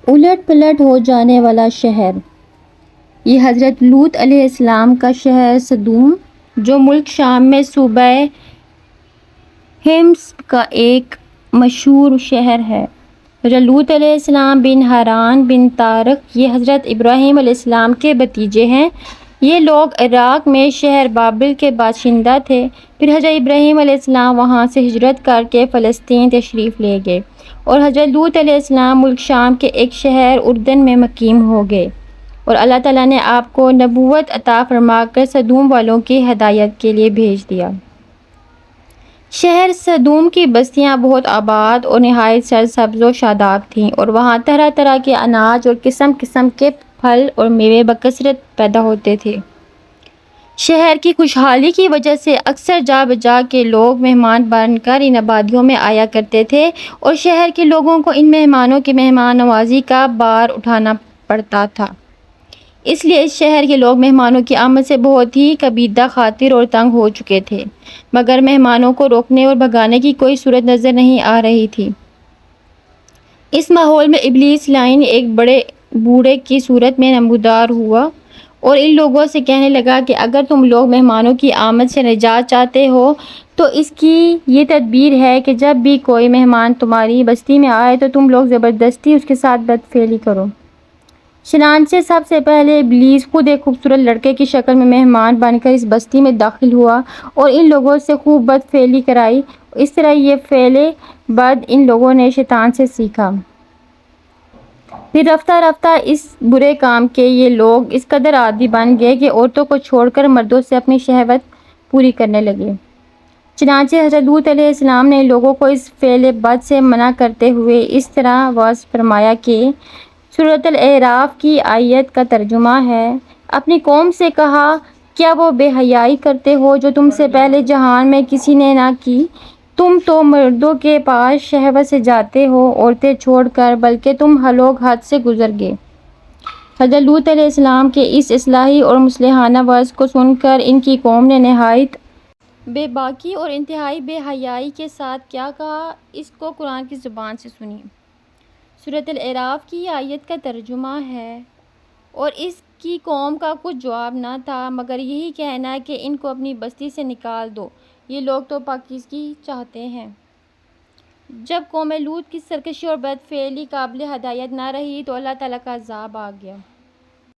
الٹ پلٹ ہو جانے والا شہر۔ یہ حضرت لوط علیہ السلام کا شہر سدوم، جو ملک شام میں صوبہ حمص کا ایک مشہور شہر ہے۔ حضرت لوط علیہ السلام بن حران بن طارق یہ حضرت ابراہیم علیہ السلام کے بھتیجے ہیں۔ یہ لوگ عراق میں شہر بابل کے باشندہ تھے۔ پھر حضرت ابراہیم علیہ السلام وہاں سے ہجرت کر کے فلسطین تشریف لے گئے اور حضرت لوط علیہ السلام ملک شام کے ایک شہر اردن میں مقیم ہو گئے، اور اللہ تعالیٰ نے آپ کو نبوت عطا فرما کر سدوم والوں کی ہدایت کے لیے بھیج دیا۔ شہر سدوم کی بستیاں بہت آباد اور نہایت سرسبز و شاداب تھیں، اور وہاں طرح طرح کے اناج اور قسم قسم کے پھل اور میوے بکثرت پیدا ہوتے تھے۔ شہر کی خوشحالی کی وجہ سے اکثر جا بجا کے لوگ مہمان بن کر ان آبادیوں میں آیا کرتے تھے، اور شہر کے لوگوں کو ان مہمانوں کی مہمان نوازی کا بار اٹھانا پڑتا تھا۔ اس لیے اس شہر کے لوگ مہمانوں کی آمد سے بہت ہی کبیدہ خاطر اور تنگ ہو چکے تھے، مگر مہمانوں کو روکنے اور بھگانے کی کوئی صورت نظر نہیں آ رہی تھی۔ اس ماحول میں ابلیس لعین ایک بڑے بوڑھے کی صورت میں نمودار ہوا اور ان لوگوں سے کہنے لگا کہ اگر تم لوگ مہمانوں کی آمد سے نجات چاہتے ہو تو اس کی یہ تدبیر ہے کہ جب بھی کوئی مہمان تمہاری بستی میں آئے تو تم لوگ زبردستی اس کے ساتھ بدفعلی کرو۔ چنانچہ سب سے پہلے ابلیس خود ایک خوبصورت لڑکے کی شکل میں مہمان بن کر اس بستی میں داخل ہوا اور ان لوگوں سے خوب بدفعلی کرائی۔ اس طرح یہ فعل بد ان لوگوں نے شیطان سے سیکھا۔ پھر رفتہ رفتہ اس برے کام کے یہ لوگ اس قدر عادی بن گئے کہ عورتوں کو چھوڑ کر مردوں سے اپنی شہوت پوری کرنے لگے۔ چنانچہ حضرت لوط علیہ السلام نے لوگوں کو اس فعل بد سے منع کرتے ہوئے اس طرح وعظ فرمایا کہ سورۃ الاعراف کی آیت کا ترجمہ ہے: اپنی قوم سے کہا، کیا وہ بے حیائی کرتے ہو جو تم سے پہلے جہان میں کسی نے نہ کی؟ تم تو مردوں کے پاس شہوت سے جاتے ہو عورتیں چھوڑ کر، بلکہ تم لوگ حد سے گزر گئے۔ حضرت لوط علیہ السلام کے اس اصلاحی اور مصلحانہ وعظ کو سن کر ان کی قوم نے نہایت بے باکی اور انتہائی بے حیائی کے ساتھ کیا کہا، اس کو قرآن کی زبان سے سنیے۔ سورۃ الاعراف کی آیت کا ترجمہ ہے: اور اس کی قوم کا کچھ جواب نہ تھا مگر یہی کہنا کہ ان کو اپنی بستی سے نکال دو، یہ لوگ تو پاکیزگی چاہتے ہیں۔ جب قوم لوط کی سرکشی اور بدفعلی قابل ہدایت نہ رہی تو اللہ تعالیٰ کا عذاب آ گیا۔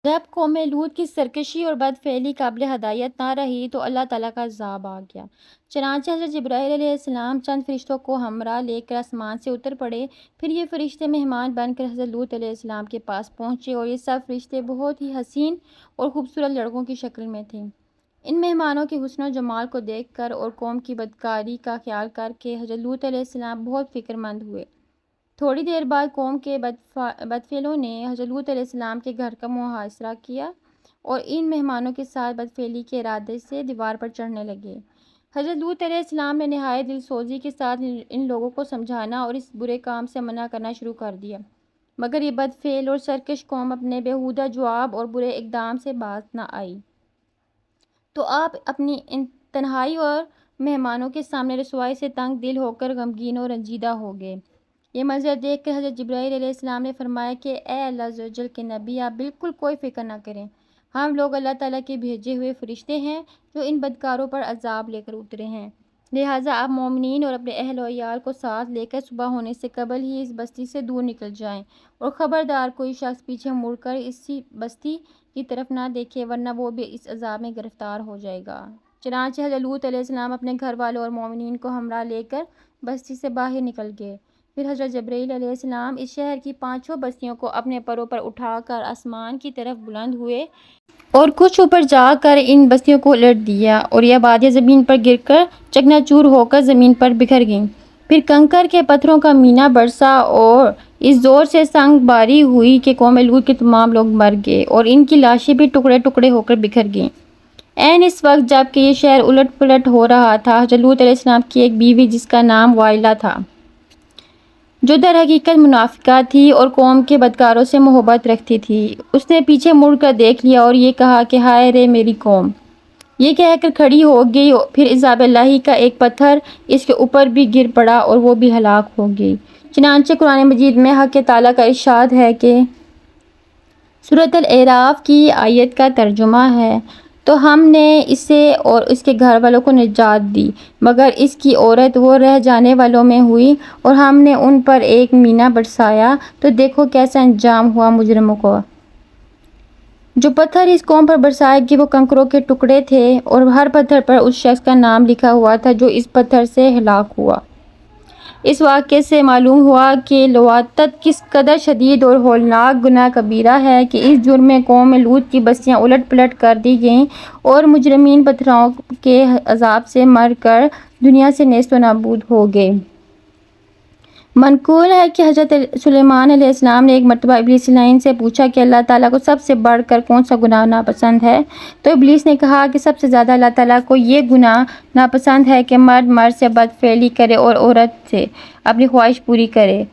جب قوم لوط کی سرکشی اور بدفعلی قابل ہدایت نہ رہی تو اللہ تعالیٰ کا عذاب آ گیا۔ چنانچہ حضرت جبرائیل علیہ السلام چند فرشتوں کو ہمراہ لے کر آسمان سے اتر پڑے۔ پھر یہ فرشتے مہمان بن کر حضرت لوط علیہ السلام کے پاس پہنچے، اور یہ سب فرشتے بہت ہی حسین اور خوبصورت لڑکوں کی شکل میں تھے۔ ان مہمانوں کے حسن و جمال کو دیکھ کر اور قوم کی بدکاری کا خیال کر کے حضرت لوط علیہ السلام بہت فکر مند ہوئے۔ تھوڑی دیر بعد قوم کے بدفعلوں نے حضرت لوط علیہ السلام کے گھر کا محاصرہ کیا اور ان مہمانوں کے ساتھ بدفعلی کے ارادے سے دیوار پر چڑھنے لگے۔ حضرت لوط علیہ السلام نے نہایت دل سوزی کے ساتھ ان لوگوں کو سمجھانا اور اس برے کام سے منع کرنا شروع کر دیا، مگر یہ بدفعل اور سرکش قوم اپنے بیہودہ جواب اور برے اقدام سے باز نہ آئی۔ تو آپ اپنی تنہائی اور مہمانوں کے سامنے رسوائی سے تنگ دل ہو کر غمگین و رنجیدہ ہو گئے۔ یہ منظر دیکھ کر حضرت جبرائیل علیہ السلام نے فرمایا کہ اے اللہ عز و جل کے نبی، آپ بالکل کوئی فکر نہ کریں، ہم لوگ اللہ تعالیٰ کے بھیجے ہوئے فرشتے ہیں جو ان بدکاروں پر عذاب لے کر اترے ہیں، لہٰذا آپ مومنین اور اپنے اہل و عیال کو ساتھ لے کر صبح ہونے سے قبل ہی اس بستی سے دور نکل جائیں، اور خبردار کوئی شخص پیچھے مڑ کر اسی بستی کی طرف نہ دیکھے ورنہ وہ بھی اس عذاب میں گرفتار ہو جائے گا۔ چنانچہ حضرت لوط علیہ السلام اپنے گھر والوں اور مومنین کو ہمراہ لے کر بستی سے باہر نکل گئے۔ پھر حضرت جبرائیل علیہ السلام اس شہر کی پانچوں بستیوں کو اپنے پروں پر اٹھا کر آسمان کی طرف بلند ہوئے اور کچھ اوپر جا کر ان بستیوں کو الٹ دیا، اور یہ آبادیاں زمین پر گر کر چکنا چور ہو کر زمین پر بکھر گئیں۔ پھر کنکر کے پتھروں کا مینہ برسا اور اس زور سے سنگ باری ہوئی کہ قوم لوط کے تمام لوگ مر گئے اور ان کی لاشیں بھی ٹکڑے ٹکڑے ہو کر بکھر گئیں۔ عین اس وقت جب کہ یہ شہر الٹ پلٹ ہو رہا تھا، حضرت لوط علیہ السلام کی ایک بیوی جس کا نام وائلہ تھا، جو در حقیقت منافقہ تھی اور قوم کے بدکاروں سے محبت رکھتی تھی، اس نے پیچھے مڑ کر دیکھ لیا اور یہ کہا کہ ہائے رے میری قوم! یہ کہہ کر کھڑی ہو گئی۔ پھر عذاب الہی کا ایک پتھر اس کے اوپر بھی گر پڑا اور وہ بھی ہلاک ہو گئی۔ چنانچہ قرآن مجید میں حق تعالیٰ کا ارشاد ہے کہ سورۃ الاعراف کی آیت کا ترجمہ ہے، تو ہم نے اسے اور اس کے گھر والوں کو نجات دی، مگر اس کی عورت وہ رہ جانے والوں میں ہوئی، اور ہم نے ان پر ایک مینہ برسایا، تو دیکھو کیسا انجام ہوا مجرموں کو۔ جو پتھر اس قوم پر برسائے گئے وہ کنکروں کے ٹکڑے تھے، اور ہر پتھر پر اس شخص کا نام لکھا ہوا تھا جو اس پتھر سے ہلاک ہوا۔ اس واقعے سے معلوم ہوا کہ لواطت کس قدر شدید اور ہولناک گناہ کبیرہ ہے کہ اس جرم میں قوم لوط کی بستیاں الٹ پلٹ کر دی گئیں اور مجرمین پتھروں کے عذاب سے مر کر دنیا سے نیست و نابود ہو گئے۔ منقول ہے کہ حضرت سلیمان علیہ السلام نے ایک مرتبہ ابلیس لعین سے پوچھا کہ اللہ تعالیٰ کو سب سے بڑھ کر کون سا گناہ ناپسند ہے؟ تو ابلیس نے کہا کہ سب سے زیادہ اللہ تعالیٰ کو یہ گناہ ناپسند ہے کہ مرد مرد سے بدفعلی کرے اور عورت سے اپنی خواہش پوری کرے۔